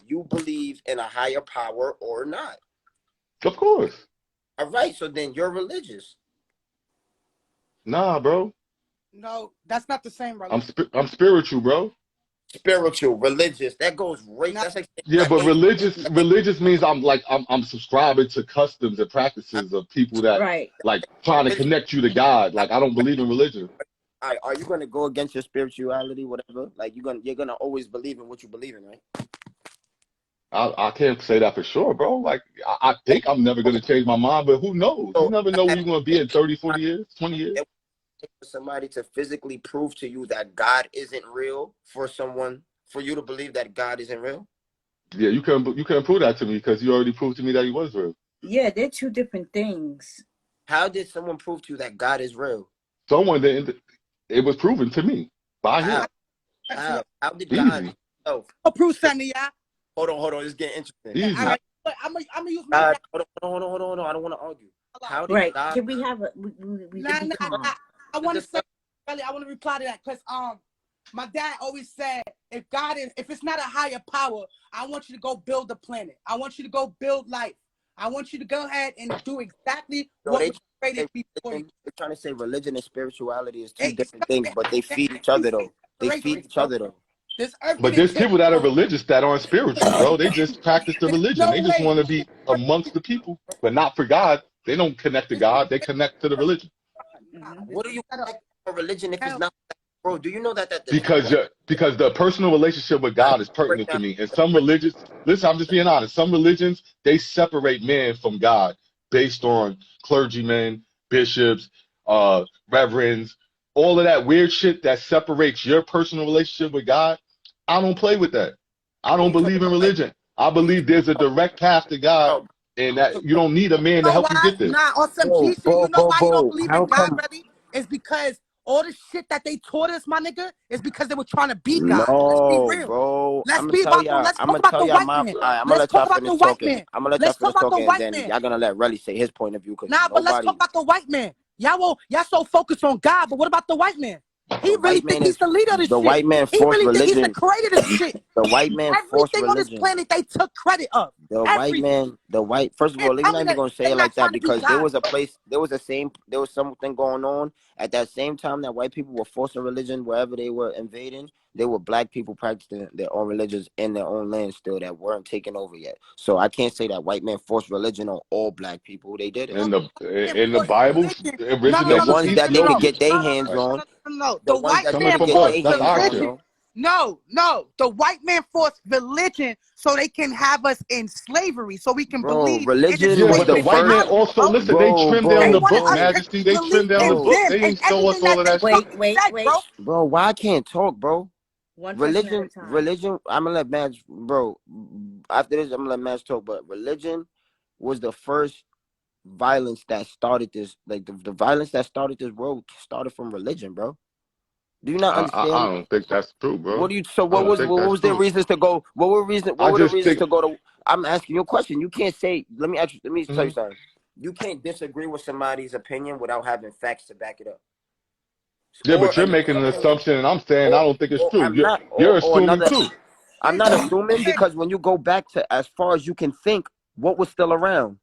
you believe in a higher power or not. Of course. All right, so then you're religious. Nah, bro. No, that's not the same, brother. I'm spiritual, bro. Spiritual, religious. That goes right. No. That's like Yeah, but religious means I'm subscribing to customs and practices of people that Right. like trying to connect you to God. Like I don't believe in religion. Are you gonna go against your spirituality, whatever? Like you're gonna always believe in what you believe in, right? I can't say that for sure, bro. Like I think I'm never gonna change my mind, but who knows? You never know where you're gonna be in 30, 40 years, 20 years. For somebody to physically prove to you that God isn't real, for you to believe that God isn't real. Yeah, you couldn't prove that to me because you already proved to me that he was real. Yeah, they're two different things. How did someone prove to you that God is real? Someone didn't. It was proven to me by him. How did Easy. God himself? Prove something, y'all. Hold on. It's getting interesting. Easy. All right, I'm gonna use my. Hold on. I don't want to argue. How did Right. God? Can we have a we Nah, can be calm. I want to say, really, I want to reply to that because my dad always said, if it's not a higher power, I want you to go build the planet. I want you to go build life. I want you to go ahead and do exactly what was created before you. They're trying to say religion and spirituality is two different things, but they feed each other though. But there's people that are religious that aren't spiritual, bro. They just practice the religion. They just want to be amongst the people, but not for God. They don't connect to God. They connect to the religion. What do you connect to religion if it's not? Bro, do you know that because the personal relationship with God is pertinent to me. And some religions, listen, I'm just being honest. Some religions, they separate man from God based on clergymen, bishops, reverends, all of that weird shit that separates your personal relationship with God. I don't play with that. I don't believe in religion. I believe there's a direct path to God, and that you don't need a man to help you get there. Nah, on some G shit, you know why you don't believe in God, brother? It's because all the shit that they taught us, my nigga, is because they were trying to be God. Let's be real. Bro. Let's talk about the white man. I'm gonna let y'all finish talking. I'm gonna let y'all finish talking, and then y'all gonna let Relly say his point of view. Nah, but let's talk about the white man. Y'all so focused on God, but what about the white man? He really think he's the leader of this shit. The white man forced religion. He really think he's the creator of this shit. The white man forced religion. Everything on this planet they took credit of. First of all, they're not even gonna say it like that because there was something going on at that same time that white people were forcing religion wherever they were invading. There were black people practicing their own religions in their own land still that weren't taken over yet. So I can't say that white men forced religion on all black people. They did it. In the Bible, the ones that they could get their hands on. No, the white man forced religion. No, the white man forced religion so they can have us in slavery, so we can believe religion. Yeah, but the white man also listen. They trimmed down the book, Majesty. They trimmed down the book. They didn't show us all of that. Wait, bro. Why I can't talk, bro? Religion. I'm gonna let Madge, bro. After this, I'm gonna let Madge talk. But religion was the first violence that started this. Like the violence that started this world started from religion, bro. Do you not understand? I don't think that's true, bro. What was their reasons to go? What were the reasons to go to? I'm asking you a question. You can't say. Let me tell you something. You can't disagree with somebody's opinion without having facts to back it up. Yeah, but you're making an assumption, and I'm saying I don't think it's true. You're assuming too. I'm not assuming because when you go back to as far as you can think, what was still around?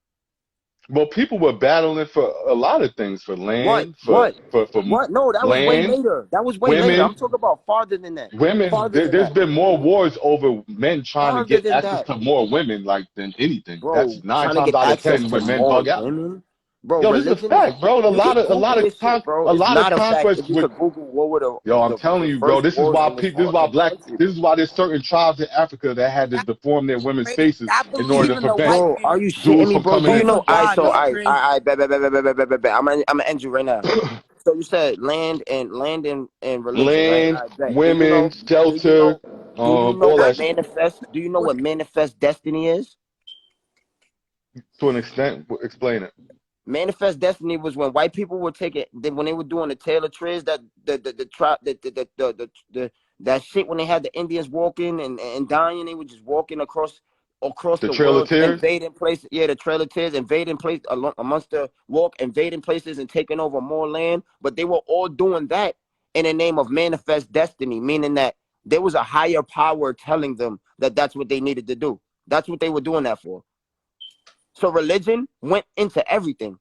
Well, people were battling for a lot of things, for land, what? No, that was way later. Later. I'm talking about farther than that. Women, there's been more wars over men trying to get access to more women, like than anything. Bro, that's 9 times out of 10 when men bug out. Bro, yo, this is a fact, bro. A lot of conquest. Yo, I'm telling you, bro. This is why there's certain tribes in Africa that had to deform their women's faces in order to prevent. Bro, are you shitting me, bro? Do you know? I'm gonna end you right now. So you said land and religion. Land, women, shelter, all that shit. Do you know what manifest destiny is? To an extent, explain it. Manifest destiny was when white people were when they were doing the Taylor Triz, that shit when they had the Indians walking and dying, they were just walking across the world, invading places. Yeah, the Trail of Tears, invading places amongst the walk, invading places and taking over more land. But they were all doing that in the name of manifest destiny, meaning that there was a higher power telling them that that's what they needed to do. That's what they were doing that for. So religion went into everything.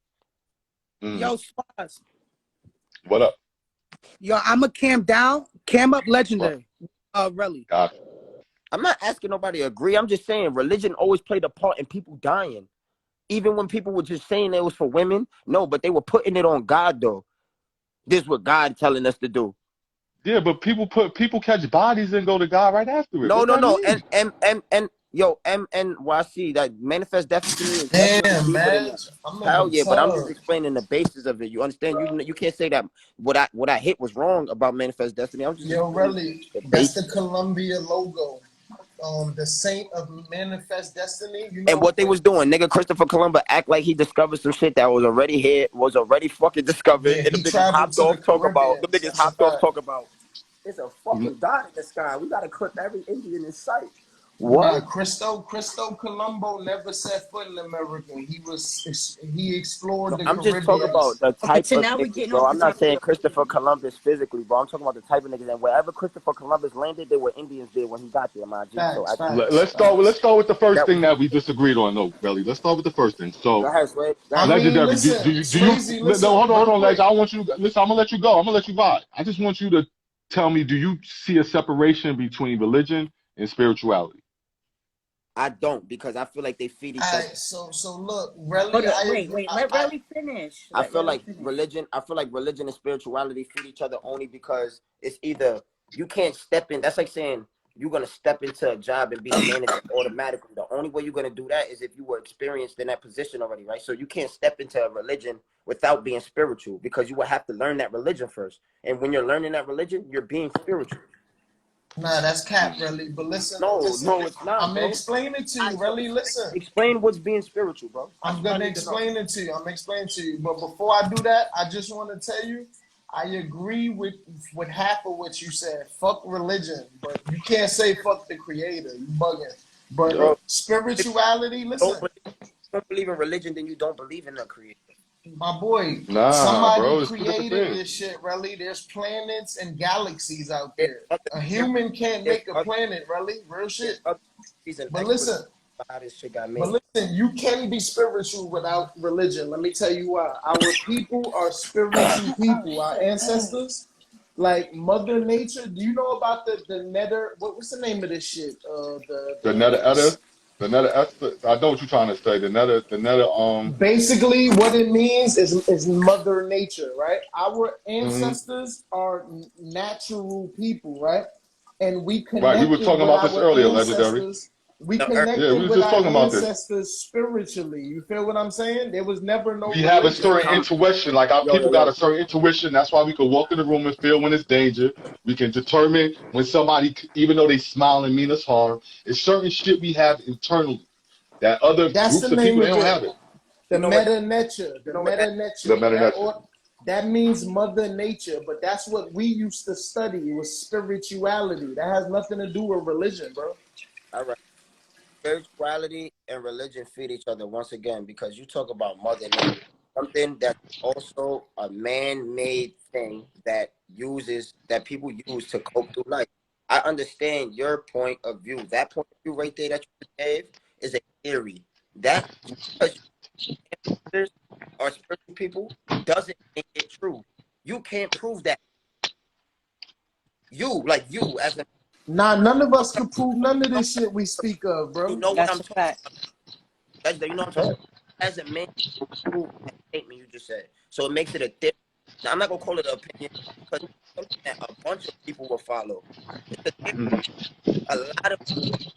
Yo, Spaz. What up? Yo, I'm a cam down, cam up legendary. Really. Gotcha. I'm not asking nobody to agree. I'm just saying religion always played a part in people dying. Even when people were just saying it was for women. No, but they were putting it on God, though. This is what God telling us to do. Yeah, but people catch bodies and go to God right after it. No. Mean? And yo, MNYC, that manifest destiny is damn, man. Hell yeah, but I'm just explaining the basis of it. You understand? You can't say that what I hit was wrong about manifest destiny. I'm just really, that's the Columbia logo. The saint of manifest destiny. You know, and what they was doing, nigga, Christopher Columbus act like he discovered some shit that was already here, was already fucking discovered. Yeah, and the niggas hopped off talk about. The niggas hopped off talk about. It's a fucking God in the sky. We gotta clip every Indian in sight. What? Nah, Cristo Colombo never set foot in America. He explored the Caribbean. I'm just talking about the type so of now we're niggas, getting bro. off I'm the not saying topic. Christopher Columbus physically, bro. I'm talking about the type of niggas. And wherever Christopher Columbus landed, there were Indians there when he got there, my G. So let's start with the first thing that we disagreed on, though, Belly. Let's start with the first thing. So, go ahead, Sway. Legendary. Listen, Do you? No, hold on, Ledge. I want you. Listen, I'm gonna let you go. I'm gonna let you vibe. I just want you to tell me: do you see a separation between religion and spirituality? I don't, because I feel like they feed each other. So look, really, let Relly finish. I feel like religion and spirituality feed each other only because it's either you can't step in. That's like saying you're gonna step into a job and be the manager automatically. The only way you're gonna do that is if you were experienced in that position already, right? So you can't step into a religion without being spiritual, because you would have to learn that religion first. And when you're learning that religion, you're being spiritual. Nah, that's cap, really. But listen, no, it's not. I'm gonna explain it to you, really. Listen. Explain what's being spiritual, bro. I'm gonna explain it to you. But before I do that, I just want to tell you, I agree with half of what you said. Fuck religion, but you can't say fuck the creator. You bugging. But spirituality, listen. Don't believe in religion, then you don't believe in the creator. My boy, somebody created this shit, really. There's planets and galaxies out there. A human can't make a planet, really. Real shit. But listen, you can be spiritual without religion. Let me tell you why. Our people are spiritual people. Our ancestors, like Mother Nature. Do you know about the Nether? What's the name of this shit? The Nether Eder. The Nether, I know what you're trying to say. The Nether. Basically, what it means is Mother Nature, right? Our ancestors are natural people, right? And we connected. Right, we were talking about this earlier, Legendary. We connected with our ancestors spiritually. You feel what I'm saying? There was never no. We have a certain intuition. Like our people got a certain intuition. That's why we can walk in the room and feel when it's danger. We can determine when somebody, even though they smile and mean us harm, it's certain shit we have internally that other groups of people, they don't have it. The meta nature. The meta nature. That means Mother Nature, but that's what we used to study. It was spirituality. That has nothing to do with religion, bro. All right. Spirituality and religion feed each other once again, because you talk about Mother Nature, something that's also a man-made thing that people use to cope through life. I understand your point of view. That point of view right there that you gave is a theory. That or spiritual people doesn't make it true. You can't prove that. You as a none of us can prove none of this shit we speak of, bro. You know what I'm talking about. You know what I'm talking about. As a man, prove that statement you just said. So it makes it a theory. Now, I'm not going to call it an opinion, because it's something that a bunch of people will follow. A lot of people,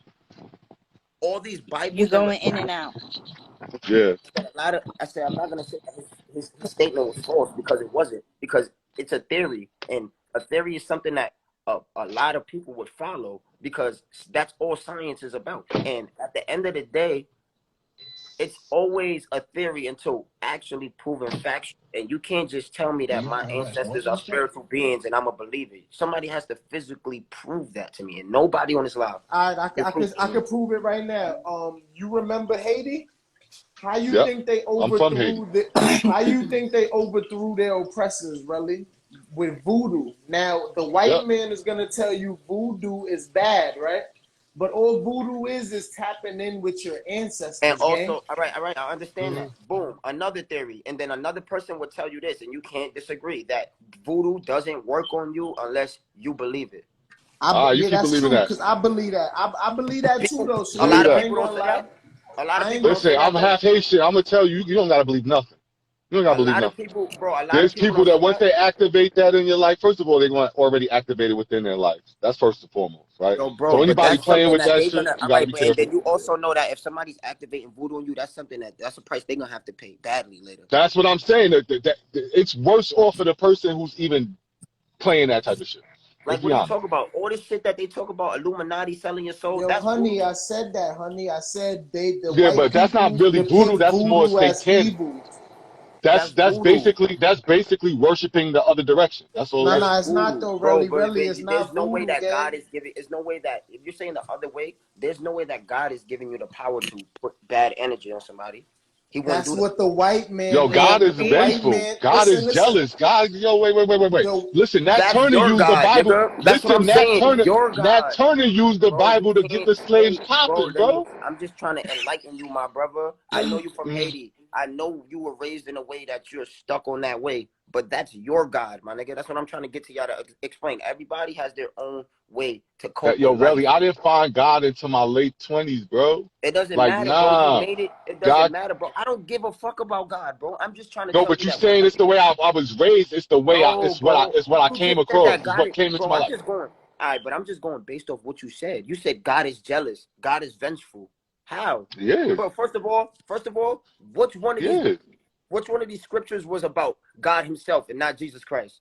all these Bibles. You're going in and out. Yeah. I said, I'm not going to say that his statement was false, because it wasn't. Because it's a theory. And a theory is something that a lot of people would follow, because that's all science is about. And at the end of the day, it's always a theory until actually proven factual. And you can't just tell me that my ancestors are spiritual beings and I'm a believer. Somebody has to physically prove that to me, and nobody on this live. I can prove it right now. You remember Haiti? How you think they overthrew? How you think they overthrew their oppressors, really? with voodoo. Now, the white man is gonna tell you voodoo is bad, right? But all voodoo is tapping in with your ancestors. And also, gang. all right, I understand that. Boom, another theory, and then another person would tell you this, and you can't disagree that voodoo doesn't work on you unless you believe it. You keep that's believing true, that. because I believe that. I believe that too, though. A lot of people don't say that. A lot of people don't say Listen, that. I'm half Haitian. I'm gonna tell you, you don't gotta believe nothing. You don't gotta believe nothing. People, bro, a lot There's of people people that don't once say they activate that in your life, first of all, they're going to already activate it within their lives. That's first and foremost, right? Yo, bro, So anybody that's playing something with that that they shit, gonna. you All gotta right, be but and careful. then you also know that if somebody's activating voodoo on you, that's something that's a price they're gonna have to pay badly later. That's what I'm saying. That it's worse off for the person who's even playing that type of shit. Like, what are you talking about? All this shit that they talk about, Illuminati selling your soul. Yo, that's honey, voodoo. I said that, honey. I said the Yeah, white but that's not really voodoo. That's more satanic. That's basically worshiping the other direction. That's all. No, it's not though, bro. Really, it's not there's no way voodoo, that gang. God is giving. There's no way that if you're saying the other way, there's no way that God is giving you the power to put bad energy on somebody. He wouldn't do that. That's what the white man. Yo, God is the vengeful. Man, God is jealous. God, yo, wait. Listen, Nat Turner used the Bible. Nigga. That's what I'm saying. Your God. Nat Turner used the Bro, Bible to get the slaves popping, bro. I'm just trying to enlighten you, my brother. I know you from Haiti. I know you were raised in a way that you're stuck on that way, but that's your God, my nigga. That's what I'm trying to get to y'all to explain. Everybody has their own way to cope. Yo, really, I didn't find God until my late 20s, bro. It doesn't matter, nah, bro. You made it. It doesn't matter, bro. I don't give a fuck about God, bro. I'm just trying to tell you. No, but you saying it's the way I was raised. It's the way it's what I came across. It's what came into my life. All right, but I'm just going based off what you said. You said God is jealous. God is vengeful. How? Yeah. But first of all, which one of these scriptures was about God Himself and not Jesus Christ?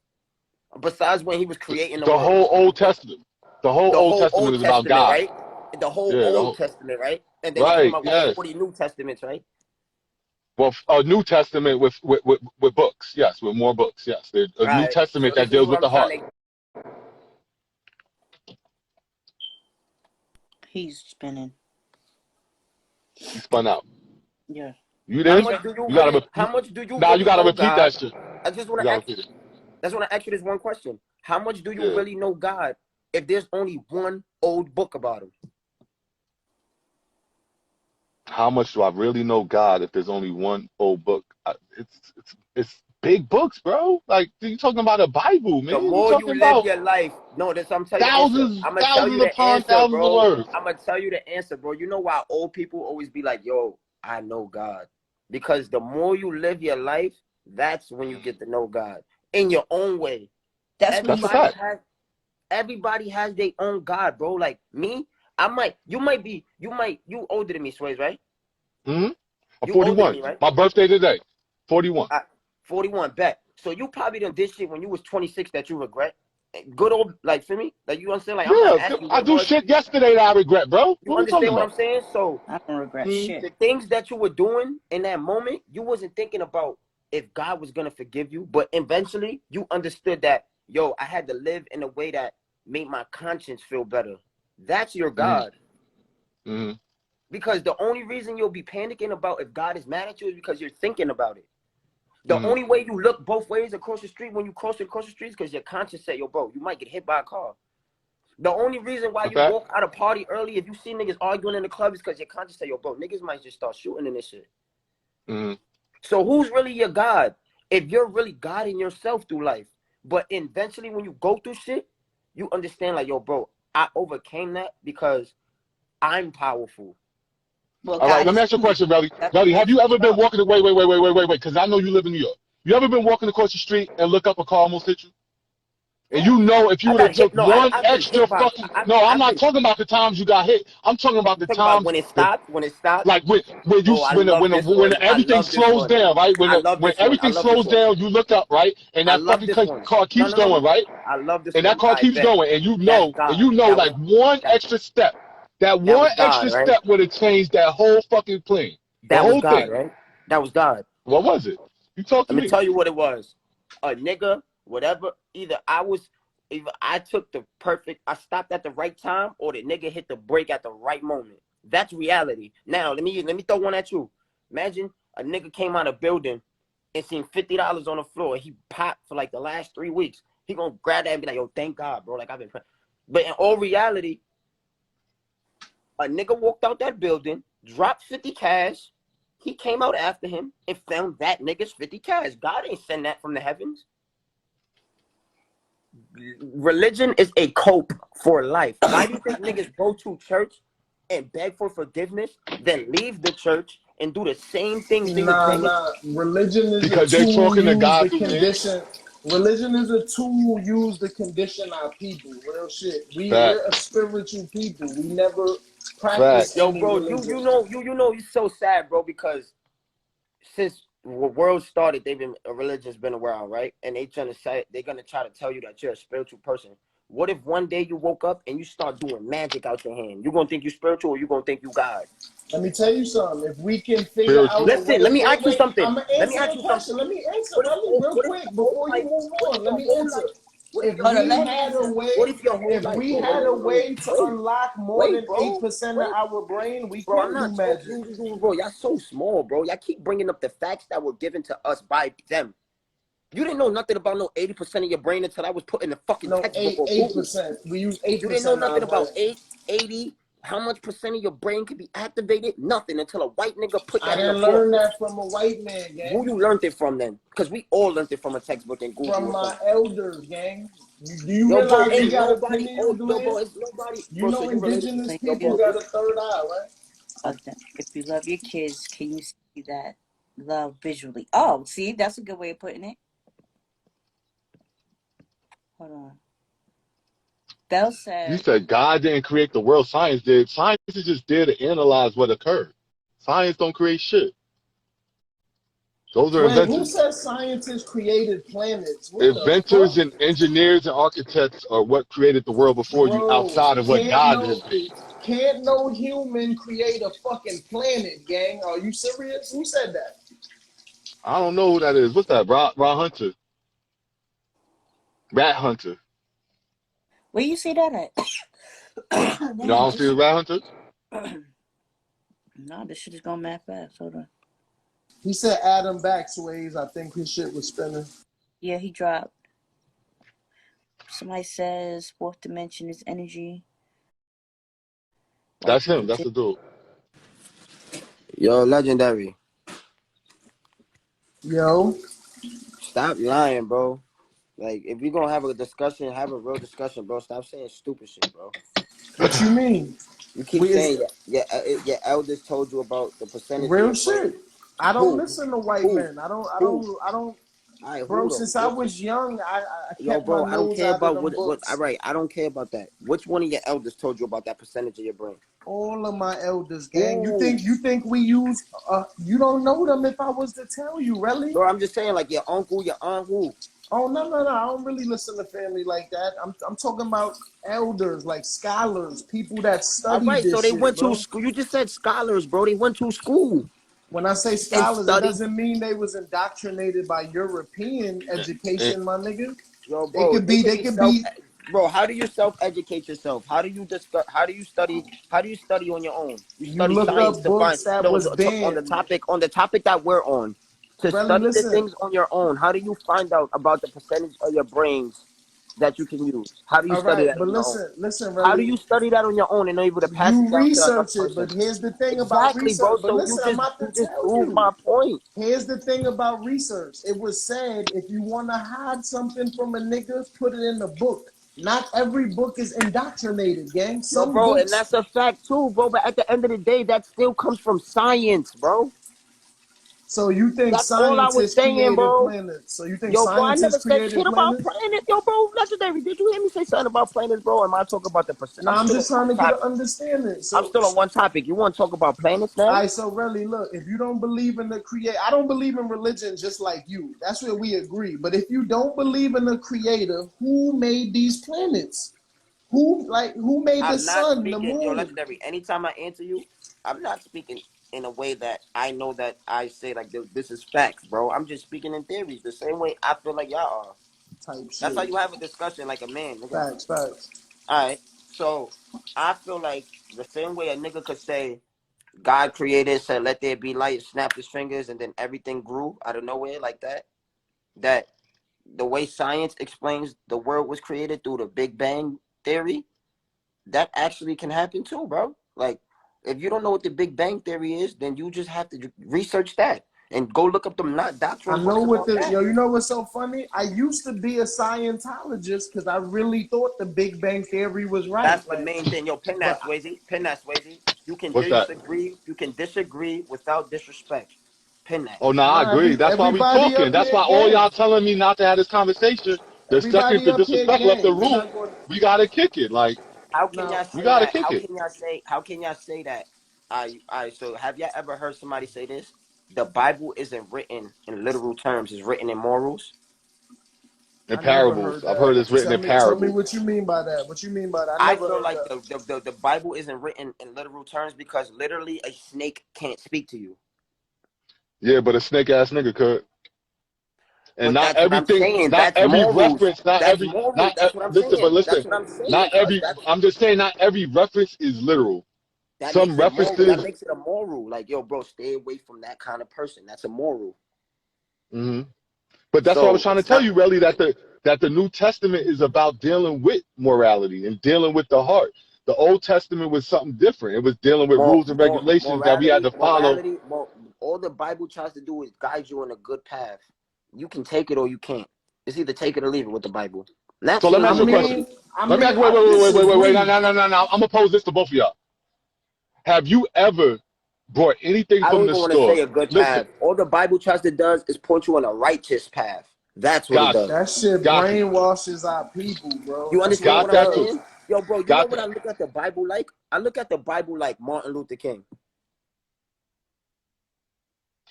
Besides when He was creating the world. Whole Old Testament. The whole Old Testament is about God, right? The whole Old Testament, right? And then right, came out with 40 New Testaments, right? Well, a New Testament with books, yes, with more books, yes. There's a New Testament that deals with the heart. He's spinning. He spun out. Yeah. You there? How much do you Now you gotta repeat God? that shit. I just want to ask you. That's want to ask you this one question. How much do you really know God if there's only one old book about Him? How much do I really know God if there's only one old book? It's big books, bro. Like, you're talking about a Bible, man. The more you live your life, no, that's I'm telling you. I'm gonna tell you the answer, bro. I'm gonna tell you the answer, bro. You know why old people always be like, "Yo, I know God," because the more you live your life, that's when you get to know God in your own way. That's a fact. Everybody has their own God, bro. Like me, you older than me, Sways, right? I'm 41. Me, right? My birthday today, 41. 41, bet. So you probably done did shit when you was 26 that you regret. Good old, like, for me, like, you understand? Like, I do shit yesterday that I regret, bro. You understand what I'm saying? So I don't regret shit. The things that you were doing in that moment, you wasn't thinking about if God was gonna forgive you, but eventually you understood that, yo, I had to live in a way that made my conscience feel better. That's your God. Because the only reason you'll be panicking about if God is mad at you is because you're thinking about it. The only way you look both ways across the street when you cross the street is because your conscience said, yo, bro, you might get hit by a car. The only reason why you walk out of party early if you see niggas arguing in the club is because your conscience said, yo, bro, niggas might just start shooting in this shit. So who's really your God? If you're really guiding yourself through life, but eventually when you go through shit, you understand like, yo, bro, I overcame that because I'm powerful. Well, all right, let me ask you a question, Relly. Relly, have you ever been walking? Wait, because I know you live in New York. You ever been walking across the street and look up a car almost hit you? And you know if you would have took one extra fucking... No, I'm not talking about the times you got hit. I'm talking about the times... When it stopped? Like when everything slows down, right? When everything slows down, you look up, right? And that fucking car keeps going, right? I love this. And that car keeps going, and you know like one extra step. That one extra step would have changed that whole fucking plane. That was God, right? That was God. What was it? You talk to me. Let me tell you what it was. A nigga, whatever, either I stopped at the right time, or the nigga hit the brake at the right moment. That's reality. Now, let me throw one at you. Imagine a nigga came out of building and seen $50 on the floor, he popped for like the last 3 weeks, he gonna grab that and be like, yo, thank God, bro. Like, I've been praying. But in all reality, a nigga walked out that building, dropped 50 cash. He came out after him and found that nigga's 50 cash. God ain't send that from the heavens. Religion is a cope for life. Why do you think niggas go to church and beg for forgiveness, then leave the church and do the same things they was begging? Nah. Religion is Because a they're tool talking to used God to through men. condition. Religion is a tool used to condition our people. Real shit. Fact. We're a spiritual people. We never Fact. practice Yo, any bro, religion. you know, it's so sad, bro, because since the world started, religion's been around, right? And they're gonna try to tell you that you're a spiritual person. What if one day you woke up and you start doing magic out your hand? You gonna think you spiritual, or you gonna think you God? Let me tell you something. If we can figure out Spiritual. a Listen, way, let me ask you something. I'm gonna Let me answer ask your you question. something. Let me answer, What if Relly, real what if quick your whole before you life? move What if on. Let your me whole answer. life? What if If your Hold on, we whole let life? him had a answer. way, What if your whole if life? we Bro, had a way to wait, unlock more wait, than bro, 8% of wait, our brain, we bro. could I'm do not magic. talking, bro. Y'all so small, bro. Y'all keep bringing up the facts that were given to us by them. You didn't know nothing about no 80% of your brain until I was put in the fucking No, textbook or Google. 8%. We use You didn't know 8% of nothing our brain. about 80, how much percent of your brain could be activated? Nothing until a white nigga put I that in the didn't book. learn that from a white man, gang. Who you learned it from then? Because we all learned it from a textbook and Google From or my something. elders, gang. Do you Yo, bro, realize we ain't got a nobody, pineal yo, bro, gland? it's nobody. You Bro, so know you related to, indigenous So yo, if people you bro, got a third eye, right? if you love your kids, can you see that love visually? Oh, see, that's a good way of putting it. Hold on. Bell You said, said God didn't create the world. Science did. Science is just there to analyze what occurred. Science don't create shit. Those are Wait, who inventions. says scientists created planets? What the Inventors fuck? and engineers and architects are what created the world before you, Bro, outside of what God has made. can't no human create a fucking planet, gang. Are you serious? Who said that? I don't know who that is. What's that? Rod Hunter. Rat Hunter. where you see that at? You know, I don't see the Rat Hunter. No, this shit is going mad fast. Hold on. He said Adam Backsways. I think his shit was spinning. Yeah, he dropped. Somebody says fourth dimension is energy. That's him. That's the dude. Yo, legendary. Yo. Stop lying, bro. Like, if we gonna have a discussion, have a real discussion, bro. Stop saying stupid shit, bro. What you mean? You keep saying your elders told you about the percentage of Real your brain. shit. I don't Who? listen to white Who? men. I don't Who? All right, bro, who though? since I was young, I Yo, kept my bro, I don't nose care out of about them what. All books. right, I don't care about that. Which one of your elders told you about that percentage of your brain? All of my elders, gang. Ooh. You think we use you don't know them if I was to tell you, really? Bro, I'm just saying, like your uncle, your aunt, who? Oh no. I don't really listen to family like that. I'm talking about elders, like scholars, people that All study right, so this they shit, went to bro. school. You just said scholars, bro. They went to school When I say and scholars, it studied. doesn't mean they was indoctrinated by European And education, my nigga. Yo, They bro, could be, they could be. bro. How do you self-educate yourself? How do you discuss? How do you study? How do you study on your own? You You study look science up to find books that no was on the banned. topic that we're on. To Really, study the listen. things on your own. How do you find out about the percentage of your brains that you can use? How do you All study right, that but on your own? listen, How do really. you study that on your own and able to pass it You down to another research it, person? but here's the thing about Exactly, bro. research. But So listen, I'm about you to just tell proved you. my point. Here's the thing about research. It was said if you want to hide something from a nigga, put it in the book. Not every book is indoctrinated, gang. Yo, Some bro, and books. that's a fact too, bro. But at the end of the day, that still comes from science, bro. So you think That's all I was scientists saying, created bro. planets? So you think Yo, bro, I never scientists said created shit about planets? planets. Yo, bro, legendary. Did you hear me say something about planets, bro? Or am I talking about the percent? I'm Now I'm still on just trying one to get an topic. understanding. I'm So still on one topic. You want to talk about planets all now? right, so really, look, if you don't believe in the creator, I don't believe in religion just like you. That's where we agree. But if you don't believe in the creator, who made these planets? Who made the I'm not sun, the speaking, yo, moon? legendary. Anytime I answer you, I'm not speaking in a way that I know that I say like this is facts, bro. I'm just speaking in theories, the same way I feel like y'all are. Type That's how shit. you have a discussion like a man, nigga. Facts. All right. So I feel like the same way a nigga could say God created, said, "Let there be light," snapped his fingers, and then everything grew out of nowhere like that. That the way science explains the world was created through the Big Bang theory, that actually can happen too, bro. Like, if you don't know what the Big Bang theory is, then you just have to research that and go look up them not doctoral I know books what about that. you know what's so funny? I used to be a Scientologist because I really thought the Big Bang theory was right. That's the main thing. Yo, pin that, Swayze. Pin that, Swayze. You can disagree. You can disagree without disrespect. Pin that. Oh no, I agree. That's why we talking. That's why all y'all telling me not to have this conversation. The second the disrespect left the room, we gotta kick it. Like, how can y'all say that? How can y'all say that? All right. So have y'all ever heard somebody say this? The Bible isn't written in literal terms; it's written in morals. In parables. I've heard it's written in parables. Tell me what you mean by that. What you mean by that? I feel like the Bible isn't written in literal terms because literally a snake can't speak to you. Yeah, but a snake ass nigga could. And but not everything, not every reference, not every, not listen, but listen, not every. I'm just saying, not every reference is literal. Some references that makes it a moral. Like, yo, bro, stay away from that kind of person. That's a moral. Mm-hmm. But that's what I was trying to tell you, really, that the New Testament is about dealing with morality and dealing with the heart. The Old Testament was something different. It was dealing with rules and regulations that we had to follow. All the Bible tries to do is guide you on a good path. You can take it or you can't. It's either take it or leave it with the Bible. So let me ask you a question. Let me ask you, wait. No. I'm gonna pose this to both of y'all. Have you ever brought anything from the store? I don't want to say a good path. All the Bible tries to do is point you on a righteous path. That's what it does. That shit brainwashes our people, bro. You understand what I'm saying? Yo, bro, you know what I look at the Bible like? I look at the Bible like Martin Luther King.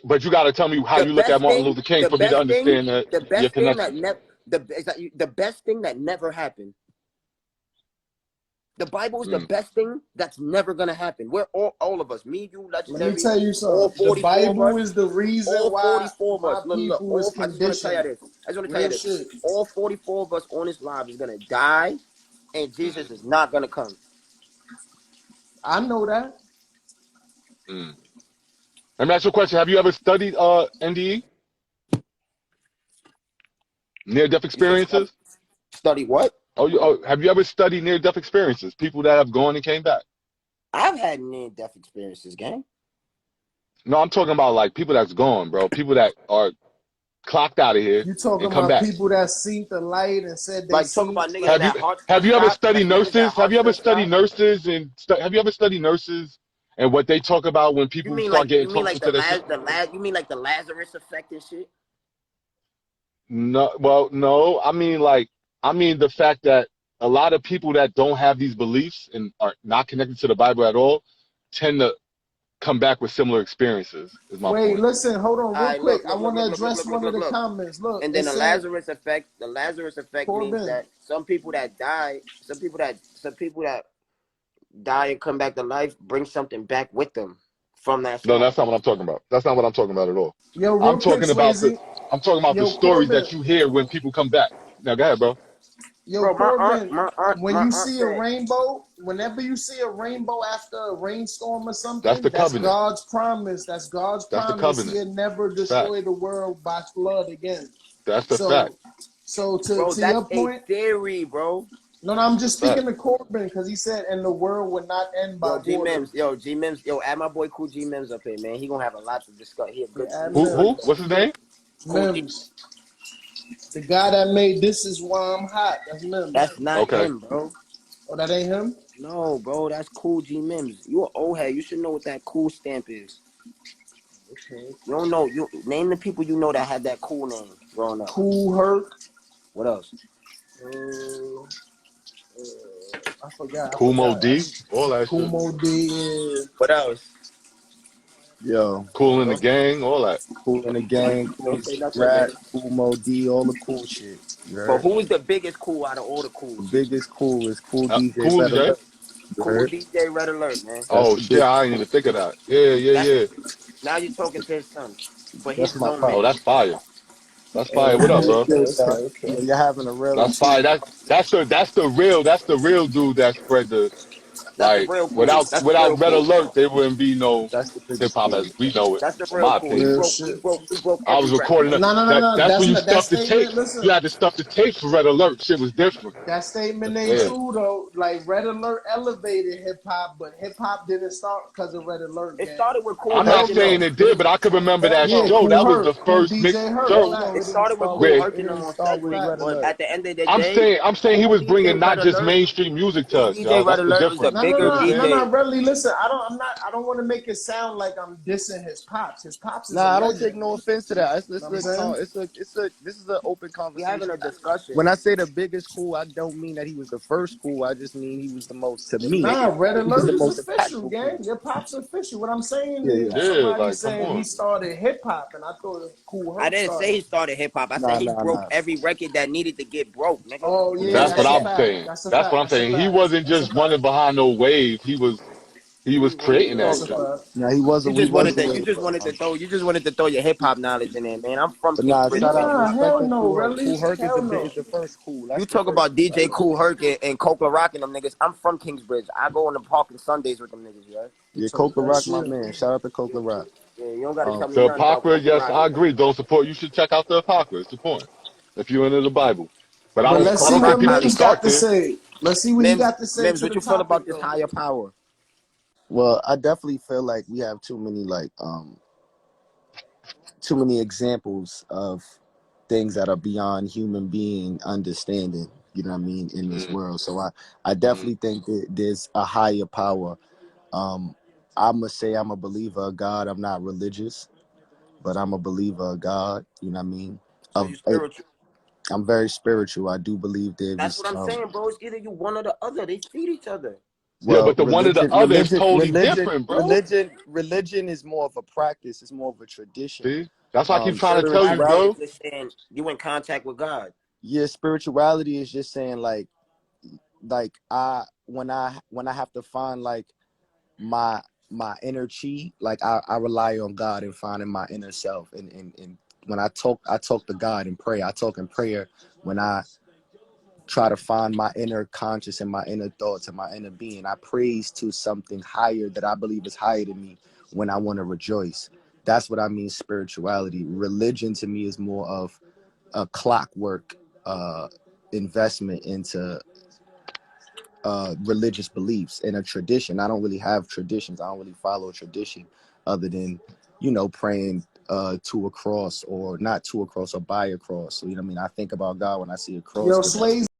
But you got to tell me how you look at Martin Luther King for me to understand your connection. The best thing that never happened. The Bible is the best thing that's never gonna happen. We're all of us, me, you, legendary. Let me tell you something. The Bible is the reason why my people is conditioned. I just want to tell you this. All 44 of us on this live is gonna die, and Jesus is not gonna come. I know that. Let me ask you a question. Have you ever studied NDE? Near-death experiences? Study what? Have you ever studied near-death experiences? People that have gone and came back. I've had near-death experiences, gang. No, I'm talking about like people that's gone, bro. People that are clocked out of here. You talking and come about back. people that seen the light and said they seen. Have you ever studied nurses? Have you ever studied nurses have you ever studied nurses and what they talk about when people start getting closer to the you mean like the Lazarus effect and shit? No, well, no. I mean the fact that a lot of people that don't have these beliefs and are not connected to the Bible at all tend to come back with similar experiences. Is my point. Listen, hold on real quick. I want to address one of the comments. Look, and then the Lazarus effect means that some people that die die and come back to life bring something back with them from that. No, that's not what I'm talking about. That's not what I'm talking about at all. Yo, I'm talking about the stories that you hear when people come back. Now go ahead, bro. Yo, Corbin, when you see a rainbow, whenever you see a rainbow after a rainstorm or something, that's God's promise. That's God's promise. The covenant. He'll never destroy the world by flood again. That's the fact. So to your point, theory, bro. No, I'm just speaking to Corbin because he said, "And the world would not end by G Mims, add my boy Cool G Mims up here, man. He gonna have a lot to discuss. He a good. Who? What's his name? Mims. The guy that made "This Is Why I'm Hot." That's Mims. That's not him, bro. Oh, that ain't him? No, bro. That's Cool G Mims. You an old head. You should know what that cool stamp is. Okay. You don't know. You name the people you know that had that cool name growing up. Cool Herc. What else? I forgot. Kumo D. All that shit. Kumo D. What else? Yo. Cool in the Gang. All that. Cool in the Gang. Cool Rap. Kumo D. All the cool shit. But who is the biggest cool out of all the cool? The biggest cool is Cool DJ. Cool DJ. Cool DJ Red Alert, man. Oh shit! I didn't even think of that. Yeah. Now you're talking to his son. But that's my power. Oh, that's fire. That's fire. What up, bro? You're having a real. That's fire. That's the real dude that spread the That's the Like real cool. without That's the real without Red cool. Alert, there wouldn't be no That's the hip biggest hop cool. as we know it, That's the in real my cool. He opinion. Real broke. shit. He broke I was every record. recording No, no, no, no. that's That's when you not that stuff the tape. statement. Listen, You had to stuff the tape for Red Alert. Shit was different. that statement ain't Yeah. true though. Like Red Alert elevated hip hop, but hip hop didn't start because of Red Alert, It gang. started with Cool I'm not Hell Herc and saying them. no. it did, but I could remember that Yeah, show. Cool That was the Herc, Cool first DJ mixed Herc. show No, It it Facts. didn't started with start Cool with where Herc it and them didn't on start with Sedgwick, Red but Alert. at the end of the day, I'm saying he Cool was bringing DJ not Red just Alert, mainstream music to Cool us, DJ y'all. Red That's the Alert is a difference. No, no, bigger no, no, DJ. no. Really, listen. I don't want to make it sound like I'm dissing his pops. His pops is a Nah, I don't take legend. no offense to that. You know what I'm saying? This is an open We having conversation. a discussion. When I say the biggest cool, I don't mean that he was the first cool. I just mean he was the most, to me, Nah, Red he was the Alert is most official, impactful gang. cool. Your pop's official. What I'm saying Yeah, is yeah. Yeah, somebody like come saying he on. started hip hop, and I thought Cool I Herc didn't say started. he started hip hop. I said Nah, he nah, broke nah. every record that needed to get broke, nigga. Oh What yeah, you That's what that's a I'm saying? fact. saying. That's a That's fact. what I'm That's a saying. He fact. wasn't That's a just fact. running behind no wave. He was What are you creating that That's a talking shit. about? fact. Nah, he was a You wave just wanted to runner. throw your hip hop knowledge in there, man. I'm from But nah, Kingsbridge, shout out, man. Nah, respect hell to no, Cool Herc. really, Cool Herc hell is no. the first cool. You That's the talk first about cool. I DJ give you Cool that. Herc and Coca Rock and them niggas. I'm from Kingsbridge. I go in the park on Sundays with them niggas, yeah. Yeah, Talk Coca that Rock, my shit. man. Shout out to Coca Rock. Yeah, you don't gotta tell me The nothing about Apocrypha, Coca yes, Rock. I agree. Don't support. You should check out the Apocrypha. It's the point. If you're into the Bible, but But let's I Coca see don't think what Rock people should probably Mims got start to there. say. Let's see what he got to say Mims, to what the you feel about topic, this though. higher power? Well, I definitely feel like we have too many too many examples of things that are beyond human being understanding, you know what I mean, in this Mm, world. So I definitely think that there's a higher power. I'm gonna say I'm a believer of God. I'm not religious, but I'm a believer of God, you know what I mean? So you spiritual. I'm very spiritual. I do believe there That's is what I'm saying, bro. It's either you one or the other. They feed each other. yeah, well, but the one or the other is totally different, bro. religion is more of a practice. It's more of a tradition. See, that's why I keep trying to tell you, Spirituality is bro. just saying you in contact with God. Yeah, spirituality is just saying like I when I have to find like my inner chi, like I rely on God and finding my inner self. And when I talk to God and pray. I talk in prayer when I try to find my inner conscious and my inner thoughts and my inner being. I praise to something higher that I believe is higher than me when I want to rejoice. That's what I mean spirituality. Religion to me is more of a clockwork investment into religious beliefs and a tradition. I don't really have traditions. I don't really follow a tradition other than, praying to a cross, or not to a cross, or by a cross. So, you know what I mean? I think about God when I see a cross. Yo, Swayze